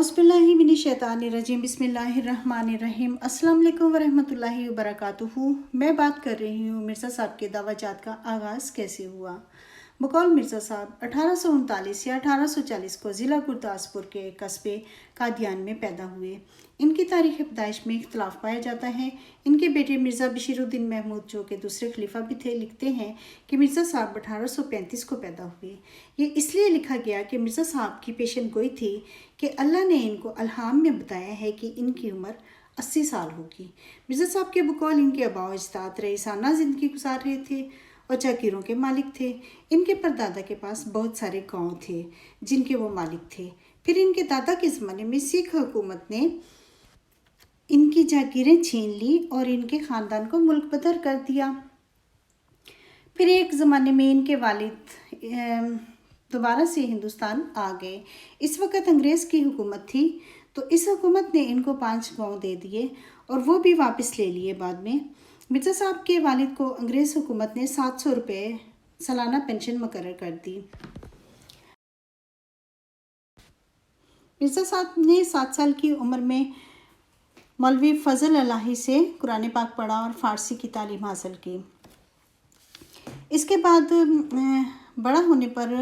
औज़ुबिल्लाहिमिनश्शैतानिर्रजीम बिस्मिल्लाहिर्रहमानिर्रहीम अस्सलाम वालेकुम वरहमतुल्लाहि वबरकातुहू। मैं बात कर रही हूँ मिर्ज़ा साहब के दावाजात का आगाज़ कैसे हुआ। बकौल मिर्ज़ा साहब 1839 या 1840 को ज़िला गुरदासपुर के कस्बे कादियान में पैदा हुए। इनकी तारीख़ पैदाइश में इख्तलाफ पाया जाता है। इनके बेटे मिर्ज़ा बशीरुद्दीन महमूद जो कि दूसरे खलीफा भी थे लिखते हैं कि मिर्ज़ा साहब 1835 को पैदा हुए। ये इसलिए लिखा गया कि मिर्ज़ा साहब की पेशन गोई थी कि अल्लाह ने इनको अल्हाम में बताया है कि इनकी उम्र 80 साल होगी। मिर्ज़ा साहब के बकौल इनके आबा व अजदाद रईसाना ज़िंदगी गुजार रहे थे और जागीरों के मालिक थे। इनके परदादा के पास बहुत सारे गांव थे जिनके वो मालिक थे। फिर इनके दादा के ज़माने में सिख हुकूमत ने इनकी जागीरें छीन ली और इनके ख़ानदान को मुल्क बदर कर दिया। फिर एक ज़माने में इनके वालिद दोबारा से हिंदुस्तान आ गए। इस वक्त अंग्रेज़ की हुकूमत थी तो इस हुकूमत ने इनको 5 गांव दे दिए और वो भी वापस ले लिए बाद में। मिर्ज़ा साहब के वालिद को अंग्रेज़ हुकूमत ने 700 रुपये सालाना पेंशन मुकर्रर कर दी। मिर्ज़ा साहब ने 7 साल की उम्र में मौलवी फजल अलाही से कुरान पाक पढ़ा और फ़ारसी की तालीम हासिल की। इसके बाद बड़ा होने पर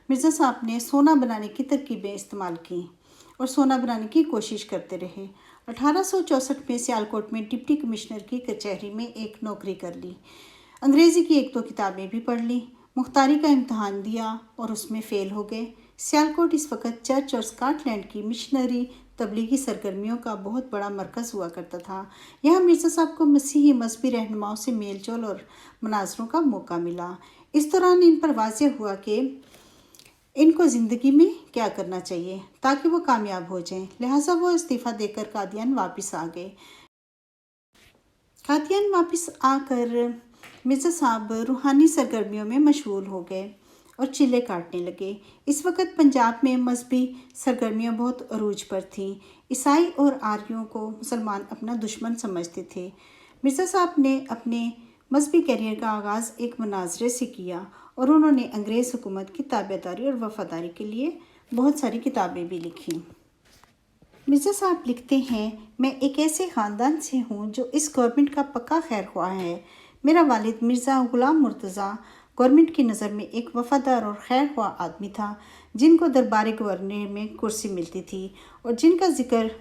मिर्ज़ा साहब ने सोना बनाने की तरकीबें इस्तेमाल की और सोना बनाने की कोशिश करते रहे। 1864 में सियालकोट में डिप्टी कमिश्नर की कचहरी में एक नौकरी कर ली। अंग्रेज़ी की 1-2 किताबें भी पढ़ ली। मुख्तारी का इम्तहान दिया और उसमें फ़ेल हो गए। सियालकोट इस वक्त चर्च और स्कॉटलैंड की मिशनरी तबलीगी सरगर्मियों का बहुत बड़ा मरकज़ हुआ करता था। यहाँ मिर्ज़ा साहब को मसीही मजहबी रहनुमाओं से मेल जोल और मनाजरों का मौका मिला। इस दौरान इन पर वाज़ेह हुआ कि इनको ज़िंदगी में क्या करना चाहिए ताकि वो कामयाब हो जाएं। लिहाजा वो इस्तीफ़ा देकर कादियान वापस आ गए। कादियान वापस आकर मिर्ज़ा साहब रूहानी सरगर्मियों में मशगूल हो गए और चिल्ले काटने लगे। इस वक्त पंजाब में मजहबी सरगर्मियाँ बहुत अरूज पर थीं। ईसाई और आर्यों को मुसलमान अपना दुश्मन समझते थे। मिर्ज़ा साहब ने अपने मजहबी करियर का आगाज़ एक मुनाजरे से किया और उन्होंने अंग्रेज़ हुकूमत की ताबेदारी और वफ़ादारी के लिए बहुत सारी किताबें भी लिखीं। मिर्ज़ा साहब लिखते हैं, मैं एक ऐसे ख़ानदान से हूँ जो इस गवर्नमेंट का पक्का खैर ख्वाह है। मेरा वालिद मिर्ज़ा ग़ुलाम मुर्तज़ा गवर्नमेंट की नज़र में एक वफ़ादार और खैर ख्वाह आदमी था जिनको दरबार गवर्नर में कुर्सी मिलती थी और जिनका ज़िक्र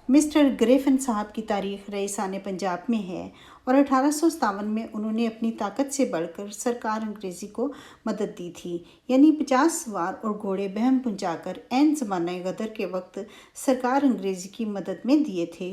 मिस्टर ग्रेफन साहब की तारीख़ रईसाने पंजाब में है। और 1857 में उन्होंने अपनी ताकत से बढ़कर सरकार अंग्रेज़ी को मदद दी थी, यानी 50 सवार और घोड़े बहम पहुँचाकर ऐन ज़माना गदर के वक्त सरकार अंग्रेज़ी की मदद में दिए थे।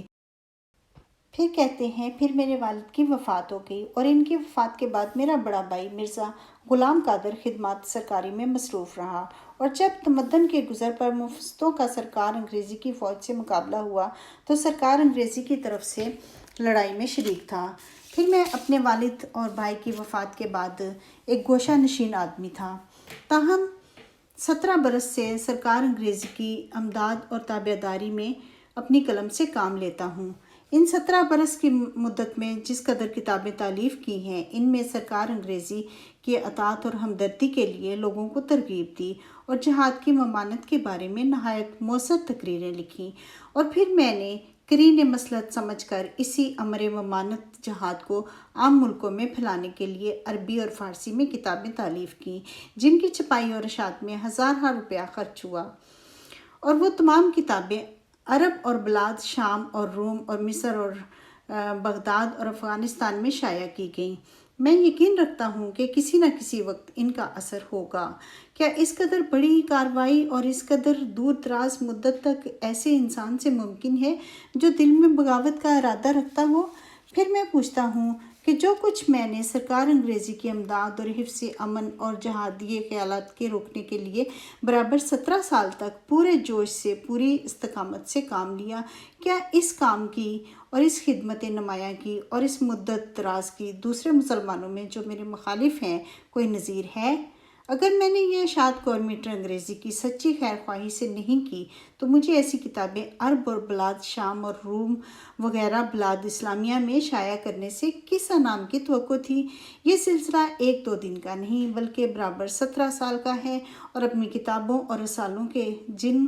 फिर कहते हैं, फिर मेरे वालिद की वफ़ात हो गई और इनकी वफ़ात के बाद मेरा बड़ा भाई मिर्ज़ा ग़ुलाम कादर खिदमत सरकारी में मसरूफ़ रहा और जब तमद्दन के गुज़र पर मुफ्तों का सरकार अंग्रेज़ी की फ़ौज से मुकाबला हुआ तो सरकार अंग्रेज़ी की तरफ से लड़ाई में शरीक था। फिर मैं अपने वालिद और भाई की वफ़ात के बाद एक गोशा नशीन आदमी था। ताहम 17 बरस से सरकार अंग्रेज़ी की अमदाद और ताबेदारी में अपनी कलम से काम लेता हूँ। इन 17 बरस की मुद्दत में जिस कदर किताबें तालीफ़ की हैं, इनमें सरकार अंग्रेज़ी की अतात और हमदर्दी के लिए लोगों को तरगीब दी और जहाद की ममानत के बारे में नहायत मौसर तकरीरें लिखीं। और फिर मैंने करीन मसलहत समझकर इसी अमर ममानत जहाद को आम मुल्कों में फैलाने के लिए अरबी और फ़ारसी में किताबें तालीफ़ की, जिनकी छपाई और इशात में हज़ार रुपया खर्च हुआ। और वो तमाम किताबें अरब और बिलाद शाम और रोम और मिस्र और बगदाद और अफ़गानिस्तान में शाया की गई। मैं यकीन रखता हूँ कि किसी न किसी वक्त इनका असर होगा। क्या इस कदर बड़ी कार्रवाई और इस कदर दूर दराज मुद्दत तक ऐसे इंसान से मुमकिन है जो दिल में बगावत का इरादा रखता हो? फिर मैं पूछता हूँ कि जो कुछ मैंने सरकार अंग्रेज़ी की अमदाद और हिफ्ज़ अमन और जहादिये ख़यालात के रोकने के लिए बराबर 17 साल तक पूरे जोश से पूरी इस्तकामत से काम लिया, क्या इस काम की और इस खिदमत नमाया की और इस मुद्दत दराज की दूसरे मुसलमानों में जो मेरे मुखालिफ हैं कोई नज़ीर है? अगर मैंने ये इशात गवर्नमेंट अंग्रेज़ी की सच्ची खैर ख्वाही से नहीं की तो मुझे ऐसी किताबें अरब और बिलाद शाम और रूम वगैरह बिलाद इस्लामिया में शाया करने से किस नाम की तवक्को थी। ये सिलसिला 1-2 दिन का नहीं बल्कि बराबर 17 साल का है और अपनी किताबों और रसालों के जिन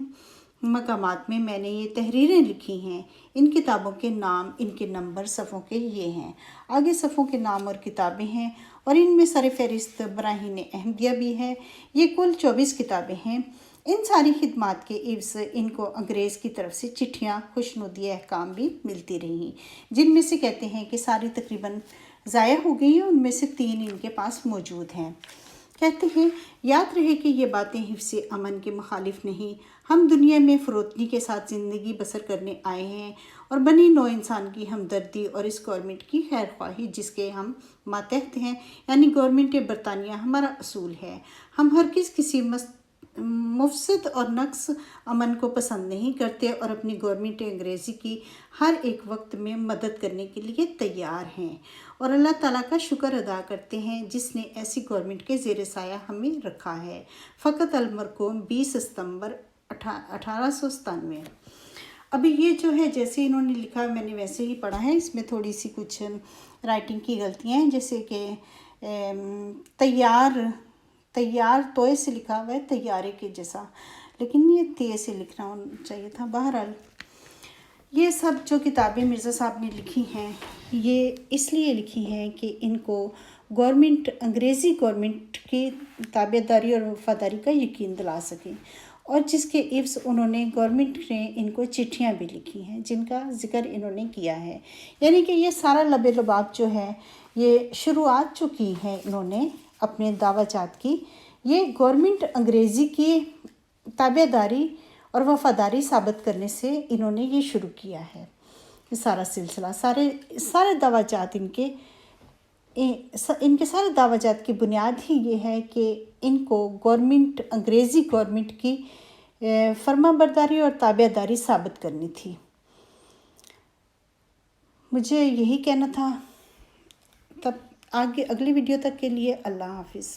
मकामात में मैंने ये तहरीरें लिखी हैं। इन किताबों के नाम, इनके नंबर सफ़ों के ये हैं। आगे सफ़ों के नाम और किताबें हैं और इनमें सर फहरिस्त बराहीन अहमदिया भी है। ये कुल 24 किताबें हैं। इन सारी खिदमात के इव्ज़ इनको अंग्रेज़ की तरफ से चिट्ठियाँ, खुशनुदी अहकाम भी मिलती रहीं, जिनमें से कहते हैं कि सारी तकरीबन ज़ाया हो गई हैं, उनमें से 3 इनके पास मौजूद हैं। कहते हैं, याद रहे कि ये बातें हिफ्ज़ अमन के मुखालिफ नहीं। हम दुनिया में फ़रोतनी के साथ ज़िंदगी बसर करने आए हैं और बनी नौ इंसान की हमदर्दी और इस गवर्नमेंट की खैर ख्वाही जिसके हम मातहत हैं, यानी गवर्नमेंट बरतानिया, हमारा असूल है। हम हरगिज़ किसी मुफसद और नक्स अमन को पसंद नहीं करते और अपनी गवर्नमेंट अंग्रेज़ी की हर एक वक्त में मदद करने के लिए तैयार हैं और अल्लाह ताला का शुक्र अदा करते हैं जिसने ऐसी गवर्नमेंट के ज़ेर साया हमें रखा है। फ़कत अलमरकूम 20 सितंबर 1897। अभी ये जो है जैसे इन्होंने लिखा मैंने वैसे ही पढ़ा है। इसमें थोड़ी सी कुछ राइटिंग की गलतियाँ हैं, जैसे कि तैयार तोय से लिखा हुआ है तैयारे के जैसा, लेकिन ये ते से लिखना चाहिए था। बहरहाल ये सब जो किताबें मिर्ज़ा साहब ने लिखी हैं ये इसलिए लिखी हैं कि इनको गवर्नमेंट, अंग्रेज़ी गवर्नमेंट की ताबेदारी और वफादारी का यकीन दिला सकें, और जिसके इव्स उन्होंने गवर्नमेंट ने इनको चिट्ठियां भी लिखी हैं जिनका ज़िक्र इन्होंने किया है। यानी कि ये सारा लबे लबाब जो है ये शुरुआत जो की है इन्होंने अपने दावाजात की, ये गवर्नमेंट अंग्रेज़ी की ताबेदारी और वफादारी साबित करने से इन्होंने ये शुरू किया है। ये सारा सिलसिला, सारे दावाजात इनके सारे दावाजात की बुनियाद ही ये है कि इनको गवर्नमेंट, अंग्रेज़ी गवर्नमेंट की फर्माबरदारी और ताबेदारी साबित करनी थी। मुझे यही कहना था। तब आगे अगली वीडियो तक के लिए अल्लाह हाफिज़।